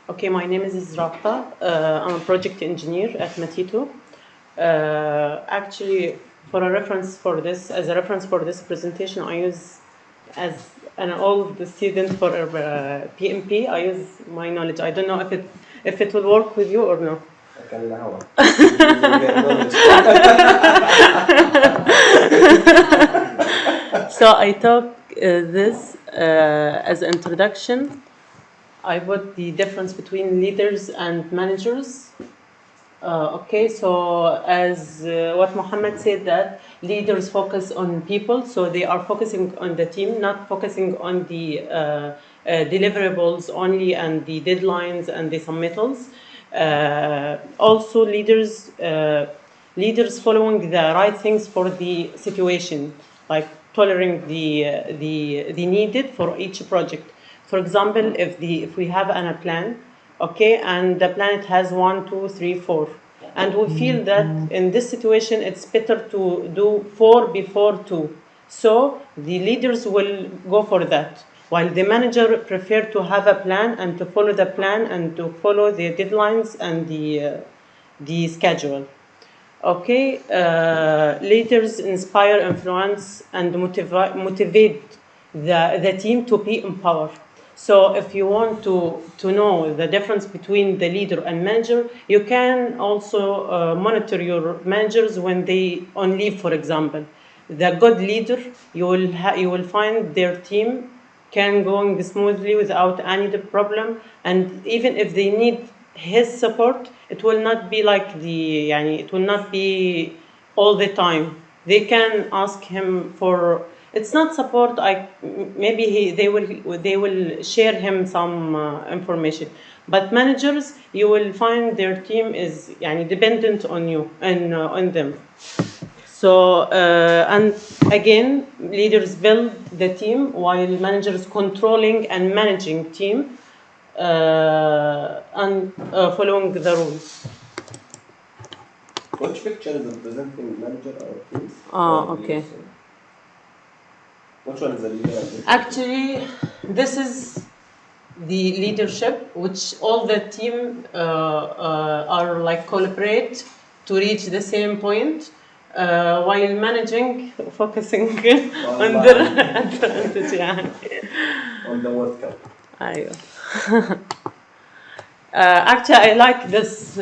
Okay, my name is Rafta. I'm a project engineer at Matito. Actually, for a reference for this, as a reference for this presentation, I use as an old student for PMP. I use my knowledge. I don't know if it will work with you or no. So I talk this as an introduction. I put the difference between leaders and managers. Okay, so as what Mohammed said, that leaders focus on people, so they are focusing on the team, not focusing on the deliverables only and the deadlines and the submittals. Also, leaders following the right things for the situation, like tolerating the needed for each project. For example, if we have a plan, okay, and the planet has 1, 2, 3, 4, and we feel that in this situation it's better to do 4 before 2, so the leaders will go for that, while the manager prefer to have a plan and to follow the plan and to follow the deadlines and the schedule. Okay, leaders inspire, influence, and motivate the team to be empowered. So if you want to know the difference between the leader and manager, you can also monitor your managers when they on leave, for example. The good leader, you will find their team can going smoothly without any problem, and even if they need his support, it will not be like it will not be all the time. They can ask him for, it's not support, maybe they will share him some information, but managers, you will find their team is dependent on you and on them. So, and again, leaders build the team while managers controlling and managing team and following the rules. Which picture is representing manager or teams? Okay. Which one is the leader? Actually, this is the leadership, which all the team are like collaborate to reach the same point, while managing, focusing on the advantage. On the World Cup. Actually, I like this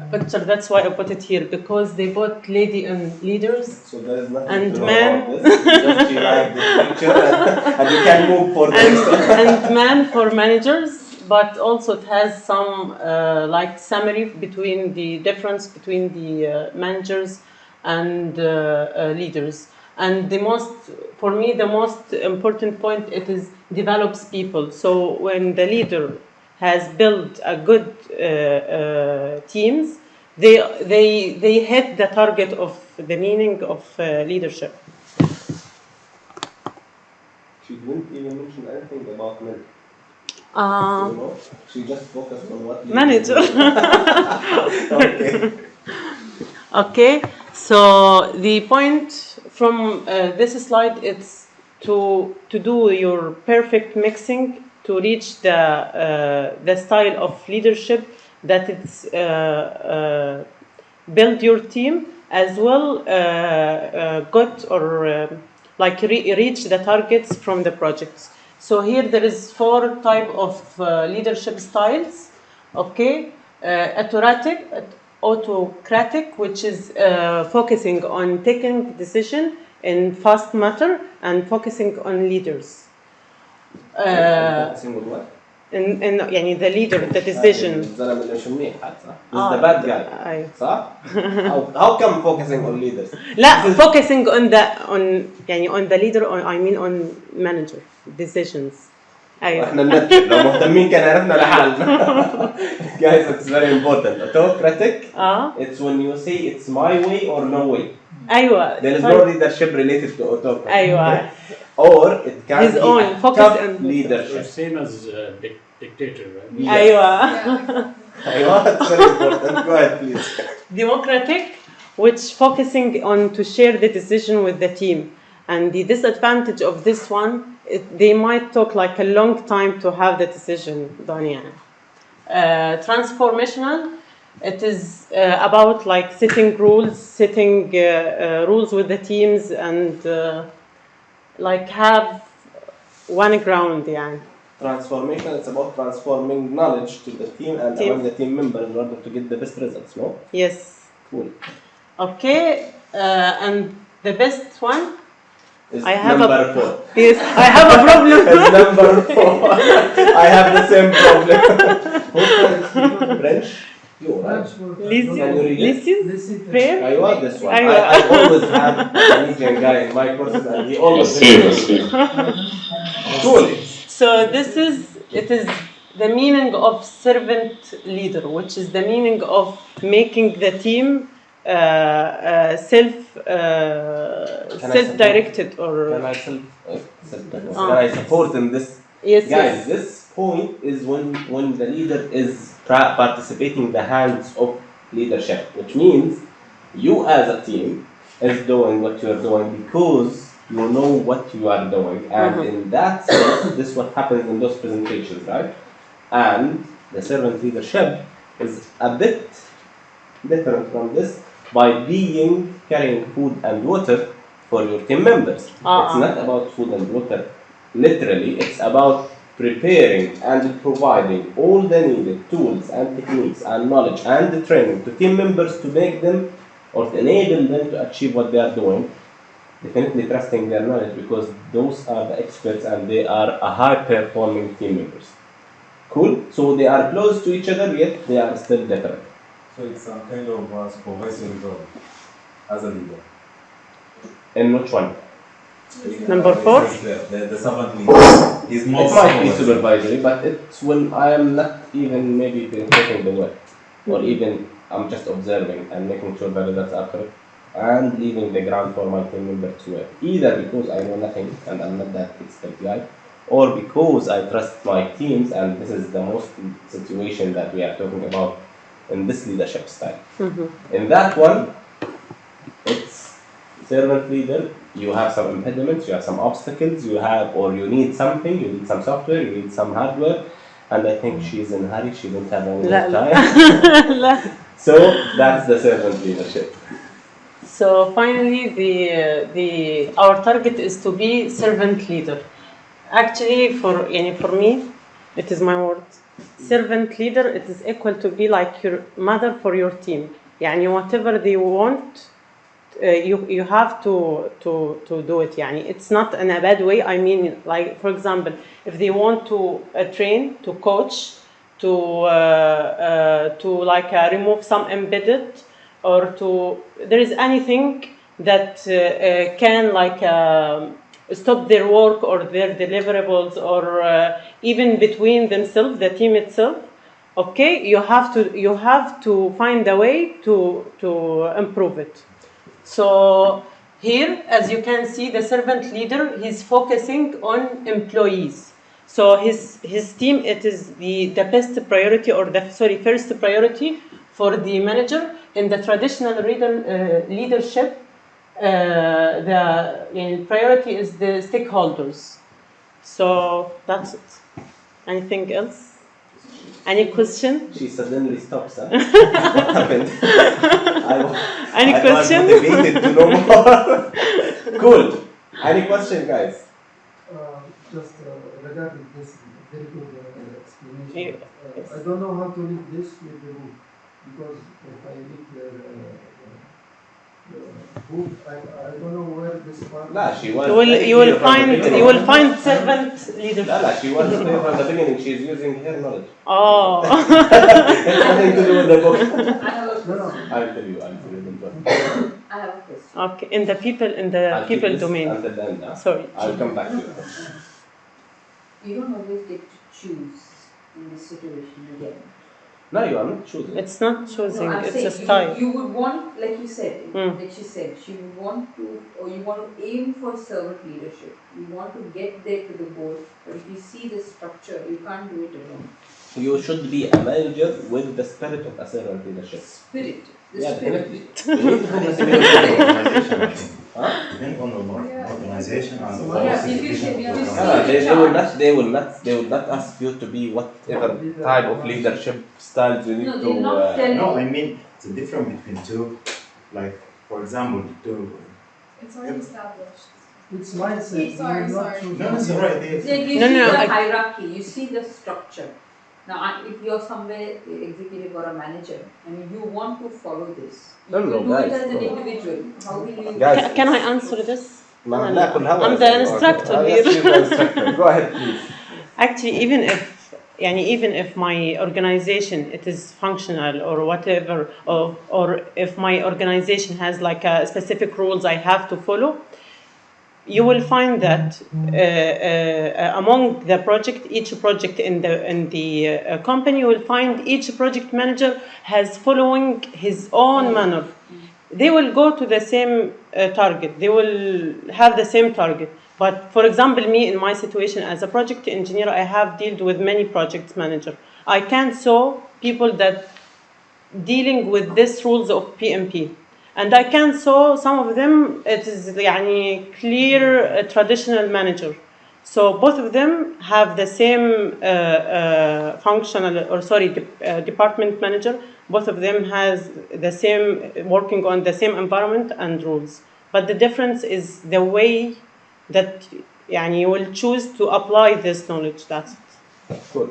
picture. That's why I put it here, because they both lady and leaders. So there is nothing and to know man. about this. Just you like this picture and you can move for this. And man for managers, but also it has some like summary between the difference between the managers and leaders. And for me, the most important point, it is develops people. So when the leader has built a good teams, they hit the target of the meaning of leadership. She didn't even mention anything about men. She just focused on what manager. Okay. Okay, so the point from this slide is to do your perfect mixing to reach the style of leadership that it's build your team as well, got or like reach the targets from the projects. So here there is 4 type of leadership styles. Okay, autocratic, which is focusing on taking decision in fast matter and focusing on leaders. Focusing on what? in the leader, the decision. This is the bad guy. How come focusing on leaders? لا, focusing on the leader, or I mean on manager decisions. احنا نرتب لو مهتمين كان عرفنا لحالنا. Guys, it's very important. Autocratic. It's when you say it's my way or no way. أيوة. There is no leadership related to autocracy. أيوة. Or it can his be own a focus tough and leadership. Same as dictator, right? Yes. أيوة. It's very important. Go ahead, please. Democratic, which focusing on to share the decision with the team. And the disadvantage of this one, they might take like a long time to have the decision done. Transformational, it is about like setting rules with the teams and like have one ground يعني. Transformation, it's about transforming knowledge to the team and among the team members in order to get the best results, no? Yes. Cool. Okay, and the best one? Is I have number 4. Yes, I have a problem. It's number 4. I have the same problem. French? You, right? Listen, prayer? I want this one. I always have an Indian guy in my courses and he always Cool. So it is the meaning of servant leader, which is the meaning of making the team self-directed or. Can I support in this? Yes, guys, this point is when the leader is participating the hands of leadership, which means you as a team is doing what you are doing because you know what you are doing, and in that sense, this is what happens in those presentations, right? And the servant leadership is a bit different from this by carrying food and water for your team members. It's not about food and water literally, it's about preparing and providing all the needed tools and techniques and knowledge and the training to team members to make them or to enable them to achieve what they are doing. Definitely trusting their knowledge because those are the experts and they are a high-performing team members. Cool? So they are close to each other, yet they are still different. So it's some kind of supervisory role as a leader. In which one? Number 4? The servant leader. It might be supervisory, but it's when I am not even maybe taking the work, or even I'm just observing and making sure the results are correct, and leaving the ground for my team member to work. Either because I know nothing and I'm not that expert guy, or because I trust my teams, and this is the most situation that we are talking about in this leadership style. In that one, it's servant leader. You have some impediments, you have some obstacles, you need something, you need some software, you need some hardware, and I think she's in a hurry, she don't have any more time. So that's the servant leadership. So finally, our target is to be servant leader. Actually, for me, it is my word. Servant leader, it is equal to be like your mother for your team. يعني whatever they want, you have to do it. يعني it's not in a bad way. I mean, like for example, if they want to train, to coach, to like remove some embedded, or there is anything that can like stop their work or their deliverables, or even between themselves, the team itself. Okay, you have to find a way to improve it. So here, as you can see, the servant leader, he's focusing on employees. So his team, it is the best priority, or first priority for the manager. In the traditional leadership, the priority is the stakeholders. So that's it. Anything else? Any question? She suddenly stops. Huh? What happened? Any question? I was motivated to know more. Cool. Any question, guys? Just regarding this very good explanation. Yes. I don't know how to read this with the book, because if I read the book, I don't know where this part. She was. You will find servant leadership. She was clear from the beginning. She's using her knowledge. Oh. It's nothing to do with the book. I'll tell you. I have a question. Okay, in the people domain. Until the end, Sorry. I'll come back to you. You don't always get to choose in this situation again. No, you are not choosing. It's not choosing, No, I'm it's saying a style. You would want, like you said, Mm. she said, she would want to, or you want to aim for servant leadership. You want to get there to the goal, but if you see the structure, you can't do it alone. You should be a manager with the spirit of a servant leadership. Spirit. The Yeah, spirit. definitely. You need to focus on your organization. Huh? depend on the organization and the Yeah, policies if you given should- to you the see- organization. They will not ask you to be whatever type of leadership styles you need No, to. they're not telling. No, I mean the difference between two, like for example, It's already established. It's mindset. Okay, sorry, you will not sorry. choose no, it's one. alright. They give No, you no, the I- hierarchy, you see the structure. Now, if you're somewhere executive or a manager, and you want to follow this, you No, will do guys, it as an no. individual. How will you? Guys, Can I answer this? ما بناكل هوا. I'm the instructor Yes, here. you're the instructor. Go ahead, please. Actually, even if my organization it is functional or whatever, or if my organization has like a specific rules I have to follow, you will find that among the project, each project in the company, you will find each project manager has following his own manner. They will go to the same target. They will have the same target. But for example, me in my situation as a project engineer, I have dealt with many project managers. I can saw people that dealing with these rules of PMP. And I can saw some of them, it is يعني clear traditional manager. So both of them have the same department manager. Both of them has the same, working on the same environment and rules. But the difference is the way that يعني you will choose to apply this knowledge. That's it. Cool.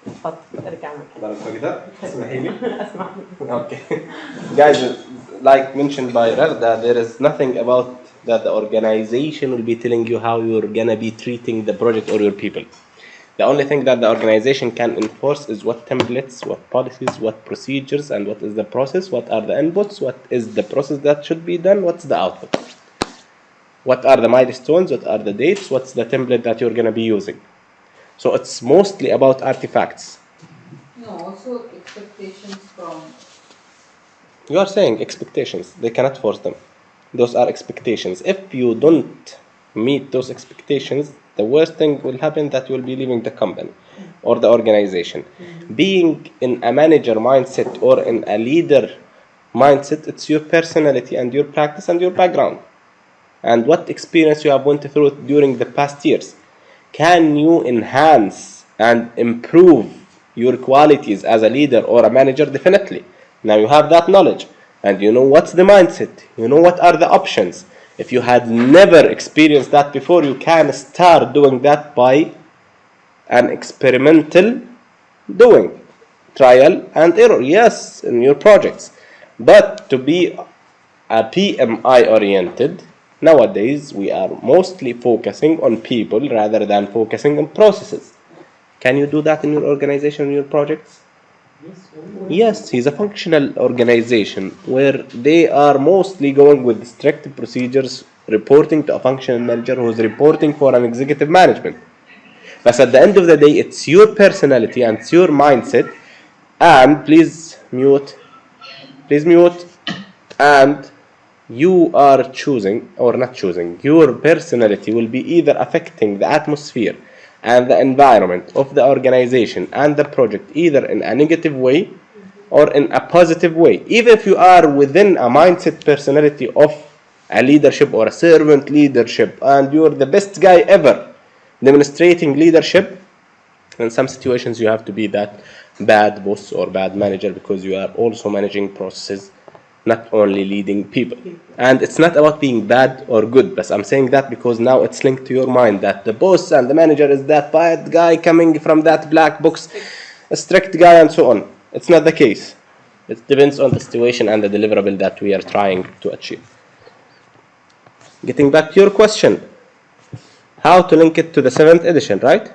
اتفضل ارجع مكانك. ضربت كده اسمحي لي. Okay. Guys, like mentioned by Ragda, there is nothing about that the organization will be telling you how you're gonna be treating the project or your people. The only thing that the organization can enforce is what templates, what policies, what procedures, and what is the process, what are the inputs, what is the process that should be done, what's the output. What are the milestones, what are the dates, what's the template that you're gonna be using. So it's mostly about artifacts. No, also expectations from. You are saying expectations. They cannot force them. Those are expectations. If you don't meet those expectations, the worst thing will happen that you will be leaving the company or the organization. Being in a manager mindset or in a leader mindset, it's your personality and your practice and your background. And what experience you have went through during the past years. Can you enhance and improve your qualities as a leader or a manager? Definitely. Now you have that knowledge and you know what's the mindset. You know what are the options. If you had never experienced that before, you can start doing that by an experimental doing. Trial and error, yes, in your projects. But to be a PMI oriented, nowadays we are mostly focusing on people rather than focusing on processes. Can you do that in your organization, in your projects? Yes, he's a functional organization where they are mostly going with strict procedures, reporting to a functional manager who is reporting for an executive management. But at the end of the day, it's your personality and it's your mindset. And please mute. And you are choosing or not choosing. Your personality will be either affecting the atmosphere and the environment of the organization and the project either in a negative way or in a positive way. Even if you are within a mindset personality of a leadership or a servant leadership and you're the best guy ever demonstrating leadership, in some situations you have to be that bad boss or bad manager because you are also managing processes, not only leading people. And it's not about being bad or good, but I'm saying that because now it's linked to your mind that the boss and the manager is that bad guy coming from that black box, a strict guy and so on. It's not the case. It depends on the situation and the deliverable that we are trying to achieve. Getting back to your question, how to link it to the 7th edition, right?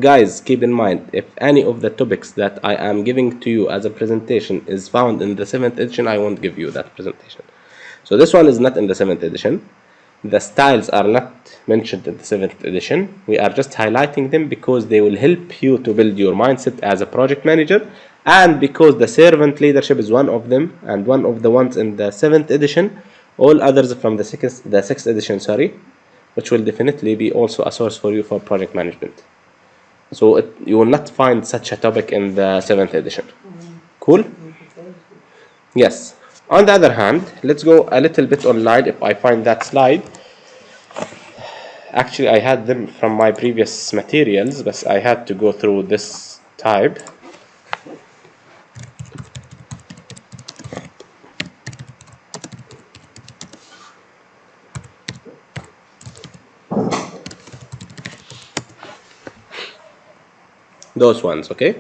Guys, keep in mind, if any of the topics that I am giving to you as a presentation is found in the 7th edition, I won't give you that presentation. So this one is not in the 7th edition. The styles are not mentioned in the 7th edition. We are just highlighting them because they will help you to build your mindset as a project manager, and because the servant leadership is one of them and one of the ones in the 7th edition. All others from the 6th edition, which will definitely be also a source for you for project management. So you will not find such a topic in the 7th edition. Cool? Yes. On the other hand, let's go a little bit online if I find that slide. Actually, I had them from my previous materials, but I had to go through this type. Those ones, okay?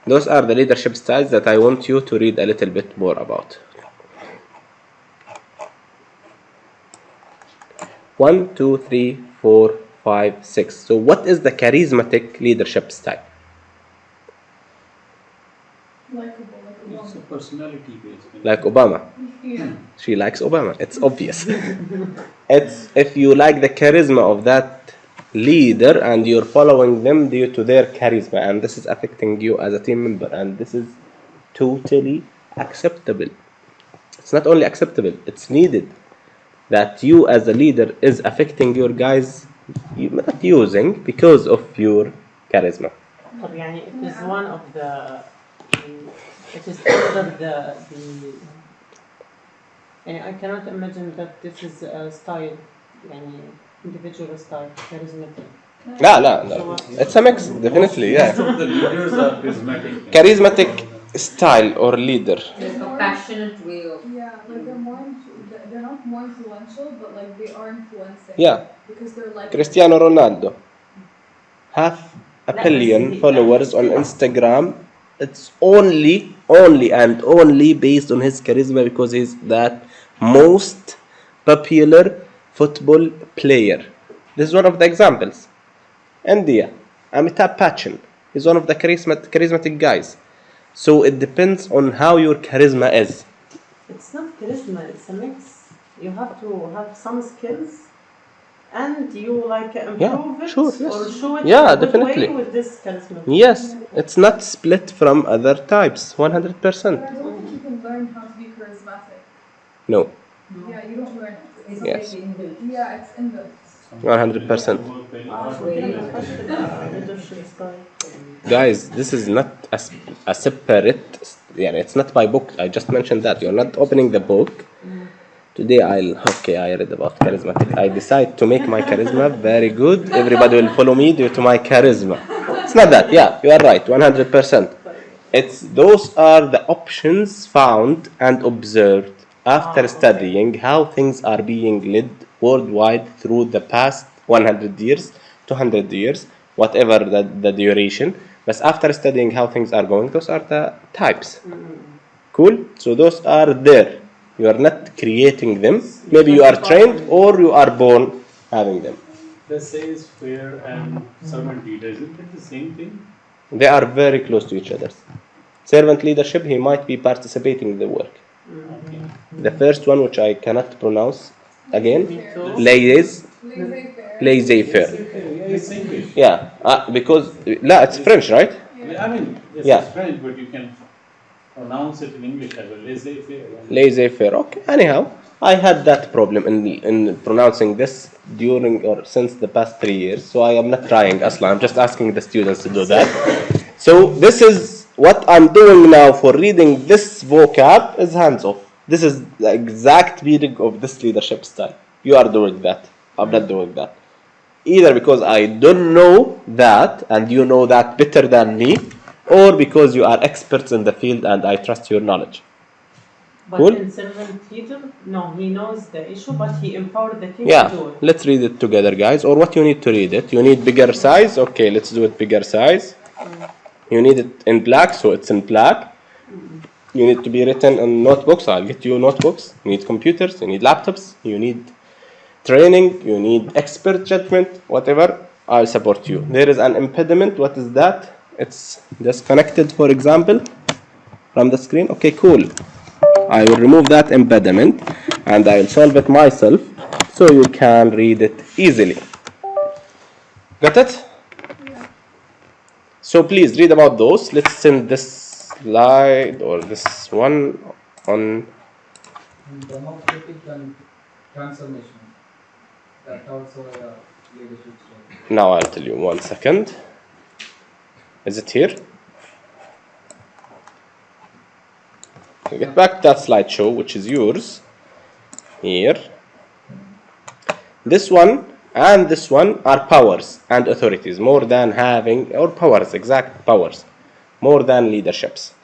Those are the leadership styles that I want you to read a little bit more about. 1, 2, 3, 4, 5, 6. So what is the charismatic leadership style? Likeable, like a It's a woman. personality based. Like Obama. Yeah. She likes Obama. It's obvious. It's if you like the charisma of that leader and you're following them due to their charisma, and this is affecting you as a team member, and this is totally acceptable. It's not only acceptable, it's needed that you as a leader is affecting your guys you're not using because of your charisma. طب يعني it is one of the it is under the يعني I cannot imagine that this is a style يعني individual style charismatic. لا. It's a mix, definitely, Most yeah. of the leaders are charismatic. Charismatic style or leader. Like a passionate way of. Yeah, like they're not more influential, but like they are influencing. Yeah. Because they're like Cristiano Ronaldo. Half a لا, billion بس followers on Instagram. It's only based on his charisma because he's that most popular football player. This is one of the examples. India, Amitabh Bachchan is one of the charismatic guys. So it depends on how your charisma is. It's not charisma, it's a mix. You have to have some skills and you like improve it sure, yes. or show it Yeah, in a good definitely. way with this charisma. Yes, it's not split from other types, 100%. But I don't think you can learn how to be charismatic. No, Yeah, you don't learn it. It's Yes. like inbuilt. Yeah, it's inbuilt. 100%. Leadership style. Guys, this is not a separate, yeah, it's not by book. I just mentioned that. You're not opening the book. Today I read about charismatic. I decide to make my charisma very good. Everybody will follow me due to my charisma. It's not that. Yeah, you are right, 100%. It's those are the options found and observed after studying how things are being led worldwide through the past 100 years, 200 years, whatever the duration. But after studying how things are going, those are the types. Cool? So those are there. You are not creating them. Maybe you are trained or you are born having them. The sales fair and servant leader, isn't it the same thing? They are very close to each other. Servant leadership, he might be participating in the work. Okay. The first one, which I cannot pronounce again, Laissez-faire. laissez-faire. Yeah, it's English. Yeah, because it's French, right? I mean, this Yeah. is French, but you can pronounce it in English as well. Laissez-faire. Laissez-faire. Okay. Anyhow, I had that problem in pronouncing this during or since the past 3 years. So I am not trying Asla. I'm just asking the students to do that. So this is what I'm doing now for reading this vocab is hands off. This is the exact meaning of this leadership style. You are doing that. I'm not doing that. Either because I don't know that and you know that better than me, or because you are experts in the field and I trust your knowledge. But Cool. in servant leader, no, he knows the issue, but he empowered the team Yeah, to do it. let's read it together, guys. Or what you need to read it. You need bigger size. Okay, let's do it bigger size. You need it in black, so it's in black. You need to be written in notebooks. I'll get you notebooks. You need computers. You need laptops. You need training. You need expert judgment. Whatever, I'll support you. There is an impediment. What is that? It's disconnected, for example, from the screen. Okay, cool. I will remove that impediment and I will solve it myself so you can read it easily. Got it? Yeah. So please read about those. Let's send this slide or this one on. Democratic and transformation. That also a leadership style. Now I'll tell you 1 second. Is it here? get back to that slideshow, which is yours here. This one and this one are powers and authorities, more than having, or powers, exact powers, more than leaderships.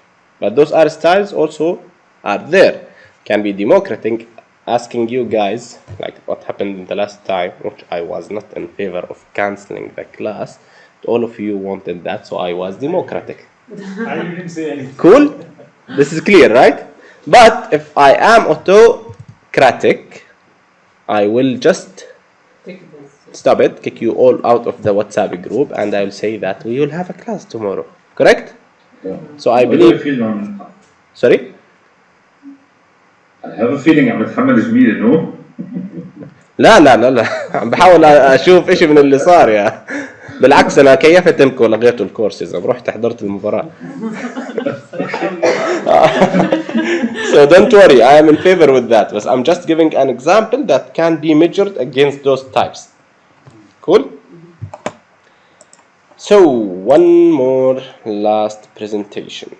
But those are styles also are there, can be democratic, asking you guys, like what happened in the last time, which I was not in favor of canceling the class. All of you wanted that, so I was democratic. I didn't say anything. Cool? This is clear, right? But if I am autocratic, I will just stop it, kick you all out of the WhatsApp group, and I will say that we will have a class tomorrow. Correct? Yeah. So I I believe. Sorry? I have a feeling عم تحمل زميلي no. لا لا لا لا عم بحاول اشوف اشي من اللي صار يا بالعكس انا كيفت انكم لغيتوا الكورسز انا رحت حضرت المباراة. So don't worry, I am in favor with that, but I'm just giving an example that can be measured against those types. Cool? So one more last presentation.